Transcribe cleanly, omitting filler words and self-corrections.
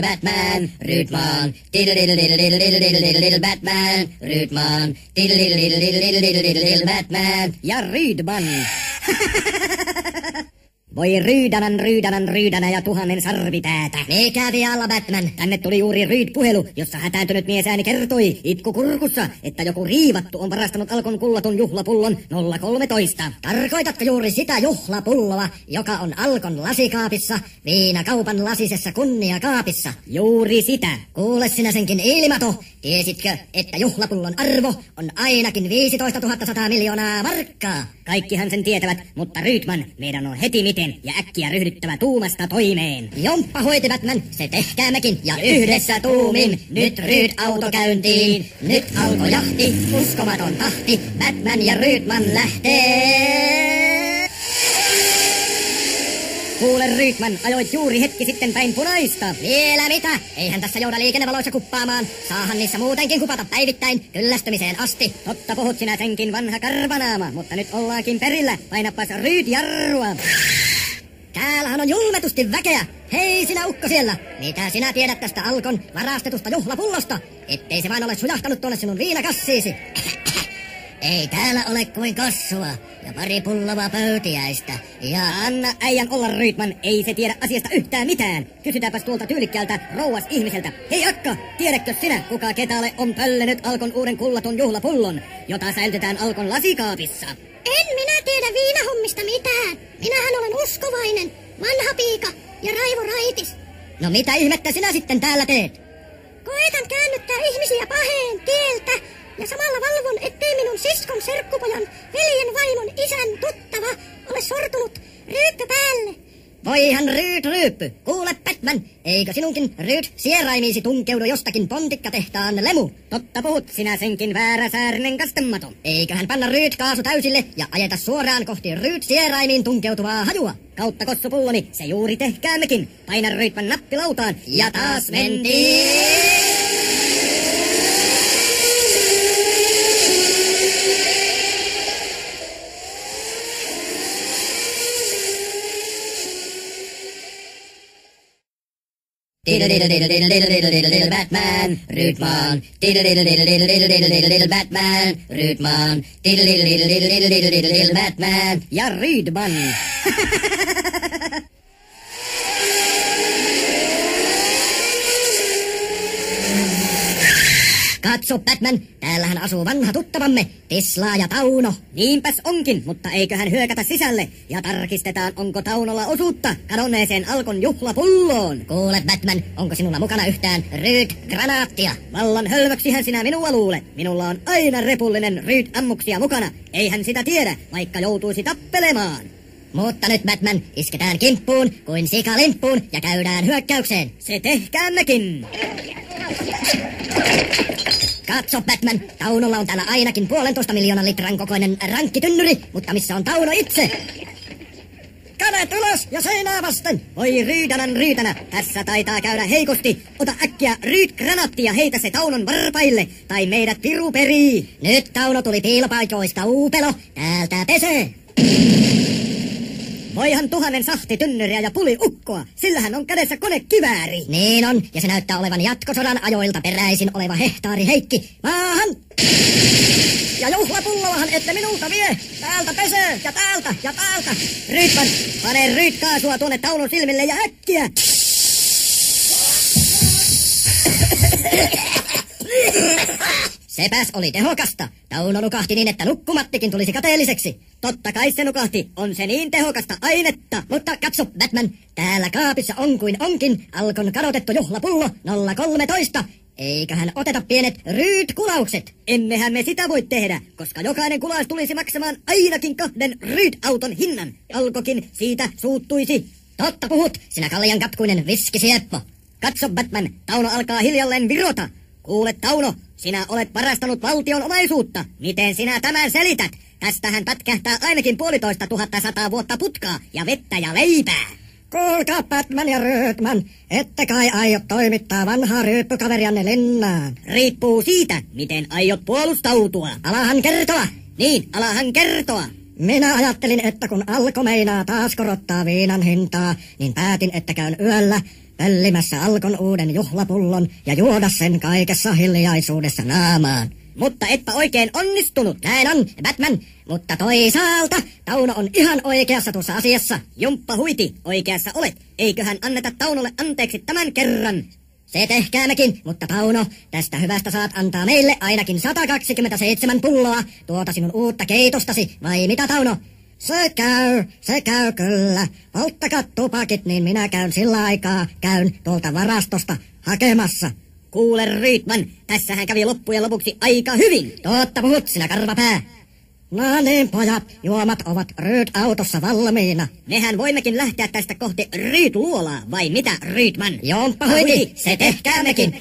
Batman, Rydman, Batman, Rydman, Batman ja Rydman. Voi Ryydänä ja tuhannen sarvipäätä. Mikä vialla, Batman? Tänne tuli juuri Ryd-puhelu, jossa hätääntynyt miesääni kertoi itku kurkussa, että joku riivattu on varastanut Alkon kullatun juhlapullon 013. Tarkoitatko juuri sitä juhlapulloa, joka on Alkon lasikaapissa, viinakaupan lasisessa kunniakaapissa? Juuri sitä. Kuule sinä senkin ilmato. Tiesitkö, että juhlapullon arvo on ainakin 15 100 miljoonaa markkaa? Kaikkihan sen tietävät, mutta Rydman, meidän on heti miten ja äkkiä ryhdyttävä tuumasta toimeen. Jomppa hoiti, Batman, se tehkäämmekin ja yhdessä tuumin. Nyt Ryd-auto käyntiin, nyt alkoi jahti, uskomaton tahti. Batman ja Rydman lähtee. Kuule Rydman, ajoit juuri hetki sitten päin punaista. Vielä mitä? Eihän tässä jouda liikennevaloissa kuppaamaan. Saahan niissä muutenkin kupata päivittäin, kyllästymiseen asti. Totta puhut sinä senkin, vanha karvanaama, mutta nyt ollaankin perillä. Painapas Ryd-jarrua. Täällähän on julmetusti väkeä. Hei sinä ukko siellä. Mitä sinä tiedät tästä Alkon varastetusta juhlapullosta? Ettei se vain ole sujahtanut tuonne sinun viinakassiisi. Ei täällä ole kuin kossua ja pari pulloa pöytiäistä. Ja anna äijän olla, Rydman, ei se tiedä asiasta yhtään mitään. Kysytäänpäs tuolta tyylikkäältä rouas ihmiseltä. Hei akka, tiedätkö sinä, kuka ketalle on pöllennyt Alkon uuden kullatun juhlapullon, jota säilytetään Alkon lasikaapissa? En minä tiedä viinahommista mitään. Minähän olen uskovainen, vanha piika ja Raivo Raitis. No mitä ihmettä sinä sitten täällä teet? Koetan käännyttää ihmisiä paheen tieltä ja samalla valvon, ettei minun siskon serkkupojan, veljen vaimon, isän tuttava ole sortunut ryyppy päälle. Voihan Ryd-ryyppy. Kuule Batman, eikö sinunkin Ryd-sieraimiisi tunkeudu jostakin pontikkatehtaan lemu? Totta puhut, sinä senkin vääräsäärinen kastemato. Eiköhän panna Ryd-kaasu täysille ja ajeta suoraan kohti Ryd-sieraimiin tunkeutuvaa hajua. Kautta kossupulloni, se juuri tehkäämmekin. Paina Rydman nappilautaan ja taas mentiin. Batman, Rydman, Batman, Rydman, Batman ja Rydman. Katso Batman, täällähän asuu vanha tuttavamme, Tesla ja Tauno. Niinpäs onkin, mutta eiköhän hyökätä sisälle ja tarkistetaan, onko Taunolla osuutta kadonneeseen Alkon juhlapulloon. Kuule Batman, onko sinulla mukana yhtään Ryd-granaattia? Vallan hölvöksihän sinä minua luule. Minulla on aina repullinen Ryd-ammuksia mukana. Eihän sitä tiedä, vaikka joutuisi tappelemaan. Mutta nyt Batman, isketään kimppuun kuin sikalimppuun ja käydään hyökkäykseen. Se tehkäämmekin. Katso Batman, Taunolla on täällä ainakin 1,5 miljoonan litran kokoinen rankkitynnyri, mutta missä on Tauno itse? Kädet ylös ja seinää vasten! Voi Ryydänä, tässä taitaa käydä heikosti. Ota äkkiä Ryd-granaatti ja heitä se Taunon varpaille, tai meidät piru perii. Nyt Tauno tuli piilopaikoista uupelo, täältä pesee. Voihan 1000 sahtitynnyriä ja puli ukkoa, sillähän on kädessä konekivääri. Niin on, ja se näyttää olevan jatkosodan ajoilta peräisin oleva hehtaari Heikki. Maahan! Ja juhlapulloahan ette minulta vie! Täältä pesee, ja täältä, ja täältä! Rydman, pane Ryd-kaasua tuonne Taunon silmille ja äkkiä! Sepäs oli tehokasta. Tauno nukahti niin, että nukkumattikin tulisi kateelliseksi. Totta kai se nukahti. On se niin tehokasta ainetta. Mutta katso, Batman. Täällä kaapissa on kuin onkin Alkon kadotettu juhlapullo 013. Eiköhän oteta pienet Ryd-kulaukset. Emmehän me sitä voi tehdä, koska jokainen kulaus tulisi maksamaan ainakin 2 Ryd-auton hinnan. Alkokin siitä suuttuisi. Totta puhut, sinä kallian katkuinen viskisieppo. Katso, Batman. Tauno alkaa hiljalleen virota. Kuule, Tauno, sinä olet varastanut valtion omaisuutta. Miten sinä tämän selität? Tästähän pätkähtää ainakin 1,5 vuotta putkaa ja vettä ja leipää. Kuulkaa Batman ja Rydman, ette kai aio toimittaa vanhaa ryyppykaverianne linnaan. Riippuu siitä, miten aiot puolustautua. Alahan kertoa. Niin, alahan kertoa. Minä ajattelin, että kun Alko meinaa taas korottaa viinan hintaa, niin päätin, että käyn yöllä pöllimässä Alkon uuden juhlapullon ja juoda sen kaikessa hiljaisuudessa naamaan. Mutta etpä oikein onnistunut, näin on, Batman. Mutta toisaalta Tauno on ihan oikeassa tuossa asiassa. Jumppa huiti, oikeassa olet. Eiköhän anneta Taunolle anteeksi tämän kerran. Se tehkäämmekin, mutta Tauno, tästä hyvästä saat antaa meille ainakin 127 pulloa tuota sinun uutta keitostasi, vai mitä Tauno? Se käy kyllä. Polttakaa tupakit, niin minä käyn sillä aikaa, käyn tuolta varastosta hakemassa. Kuule Rydman, tässähän kävi loppujen lopuksi aika hyvin. Totta puhut sinä karvapää. No niin pojat, juomat ovat Ryd-autossa valmiina. Mehän voimmekin lähteä tästä kohti Ryd-luolaa, vai mitä Rydman? Jomppa huiti, se tehkäämmekin.